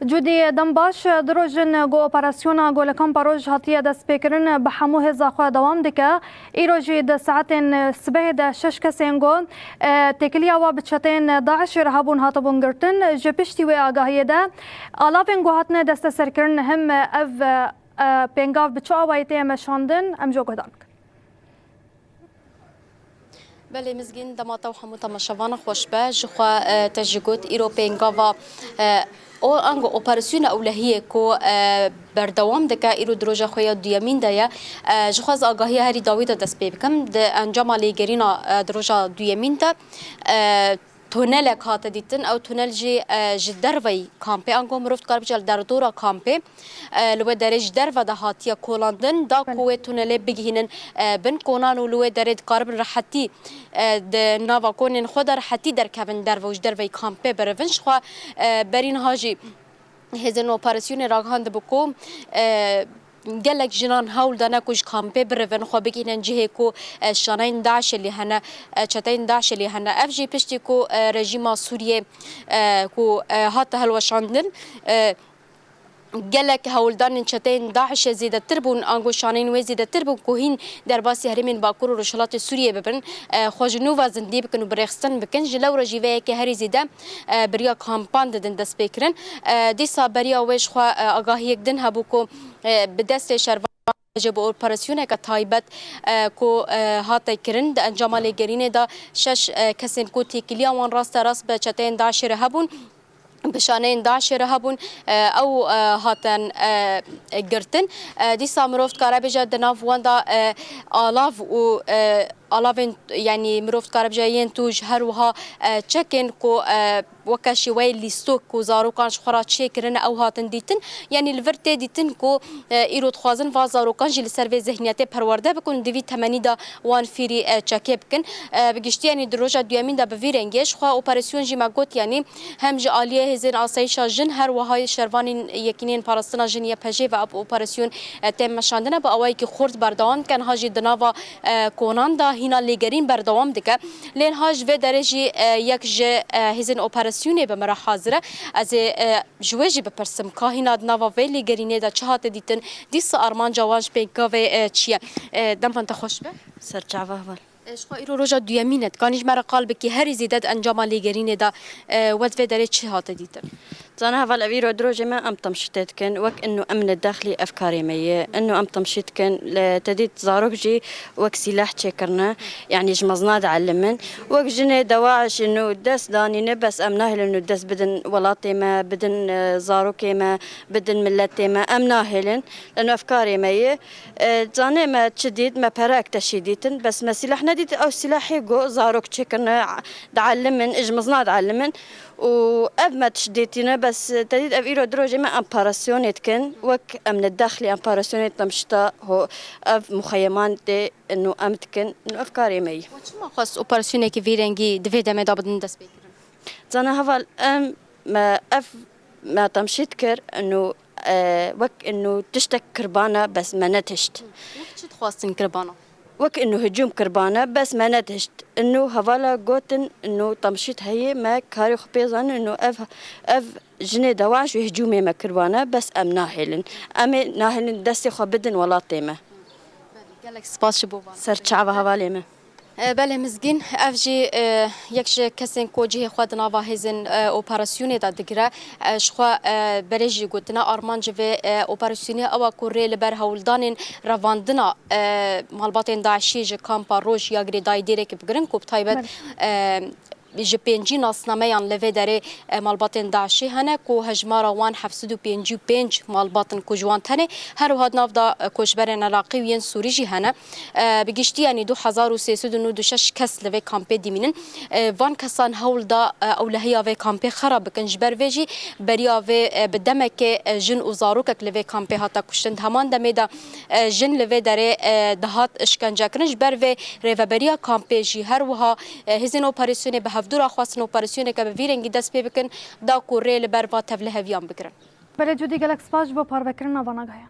جودی دنباش دروژن گو اپراسیونا گولکان پروژ هاتیه دست پیکرن به همو هزا خواه دوام دکه ایروژی ده ساعتین سبه ده شش کسین گو تکلیا و بچتین داعش رهابون هاتبون گرتن جپشتی و آگاهیه ده آلافین گو هاتنه دست سرکرن هم او پینگاف بچو آوایتی مشاندن ام جو گهدانک. بله مزگین دماتا و همو تماشاوان خوش به جخوا تجگوت ایرو پینگاوا او انگو اپراسیون اولهیه کو بردوام دکه ایرو دروژه خویا دیامین دیا جخواز آگاهی هری داوید دست پی بکم د انجام لیگرینا دروژه دیامین ده تونل کات دیتن او تونل جی دروی کامپی انگو مروفت کار بچال در دورا کامپی لو درج درو ده هاتیا کولاندن دا کوه تونل بگینن بن کونان و لو درد قرب راحتی د ناوا کونن خود راحتی در کبن دروج دروی کامپی برونش خو برین هاجی هزن اپراسیون راگهاند بکو گلک جنان هول دانا کج کامپی برون خو بگینن جهه کو شانین داعش اللي هنا چتین داعش اللي هنا اف جی پشتی کو رژیم سوریه کو هات هلوشاندن گلک هولدان چتین داعش زیده تربون انگو شانین و زیده تربون کوهین در باسی هرمین باکور و رشلات سوریه ببن خوجنو و زندی بکن و برخستن بکن جلو رجیوه که هری زیده بریا کامپان ددن دست بکرن دیسا بریا وش خو آگاهی یک دن هبو کو به دست شروا جب اپراسیون که تایبت کو هات کرند انجام لگرینه دا شش کسین کو تیکلیا وان راست به چتین داعش هبون بشانين داعش رهبون او هاتن گرتن دي سامروفت كاربجا دناف واندا آلاف و آلافين يعني مروفت كاربجا ينتوج هروها تشكن كو وكاشي وي ليستوك كو زارو كانش خرات شكرن او هاتن ديتن يعني الفرتي ديتن كو ايرو تخوازن فازارو كانش لسيرفي ذهنياتي پرورده بكون ديفي 80 دا وان فيري تشاكي بكن بگشتي يعني دروجا دوامين دا بفيرنگيش خو اوبراسيون جي ماگوت يعني هم جي آليه هزين آسايشا جن هر وهای شروانین یکینین پاراستنا جنیه پجه و اب اپراسیون تم مشاندنه با اوایی که خورد بردوام کن هاجی دناوا کونان دا هینا لیگرین بردوام دکه لین هاج و درجی یک جه هزین اپراسیونه به مرا حاضره از جوجی بپرسم که هینا دناوا و لیگرینه دا چه هات دیتن دیس آرمان جوانج پینکاوه چیه دم خوش به سرچاوه ول اشخا ایرو روژا دویامینت کانیش مرا قال بکی هری زیدت انجام لیگرینه دا ود و درجی چه هات دیتن زانا هفال أبيرو دروجة ما أم تمشيت كن وك إنه أمن الداخلي أفكاري مية إنه أم تمشيت كن لتديت زاروجي وك سلاح تشكرنا يعني جمزنا علمن وك جنة دواعش إنه دس داني نبس أمناهل إنه دس بدن ولاطي ما بدن زاروكي ما بدن ملتي ما أمناهلن لأنه أفكاري مية زانا ما تشديد ما براك تشديدن بس ما سلاح نديت أو سلاحي جو زاروك تشكرنا دعلمن جمزنا علمن وأب ما تشديتنا بس تديد أبيرو دروجي ما أمباراسيونيت كن وك أمن الداخلي أمباراسيونيت تمشتا هو أف مخيمان دي إنه أمتكن إنه أفكاري مي. وش ما خاص أوبراسيوني كفيرنجي دفيدا ما دابدن دس بيكرن. زانا هفال ما أف ما تمشيت كر إنه وك إنه تشتك كربانة بس ما نتشت. وش تخواصن كربانة؟ وك إنه هجوم كربانة بس ما نتشت إنه هفالا قوتن إنه تمشيت هي ما كاري خبيزان إنه أف جنة دواعش وهجومي ما كربانة بس أم ناهلن ناهلن دستي خبدن ولا طيمة. قالك سباس شبوبا. سرت شعبها هفاليمه. بله مزگین افجی یکش کسین کوچه خود نوا هزین اپراسیونی داد دکره شخوا برژی گوتنا آرمان جوه اپراسیونی آوا کوره لبر هولدانین رواندنا مالباتین داعشی ج کامپا روش یا گریدای دیره که بگرن کوب تایبت ji pêncî nasnameyan li vê derê malbatên Daişê hene ku hejmara wan 755 malbatin ku ji wan tenê her wiha nav da koçberên Iraqî û yên Sûrî jî hene bi giştî yanî 2396 kes li vê kampê dîmînin van kesan hewl da ewlehiya vê kampê xerab bikin ji ber vê jî beriya vê bi demekê jin û zarokek li vê kampê hata kuştin heman demê de jin li vê derê dihat işkencekirin ji ber vê rêveberiya kampê jî her wiha hêzên operasyonê bi هفدورا خواستن اپراسیون که به ویرنگی دست پی بکن دا کوره لبر با تفله هویان بکرن. بله جودی گلک سپاس با پار بکرن آوانا گایا.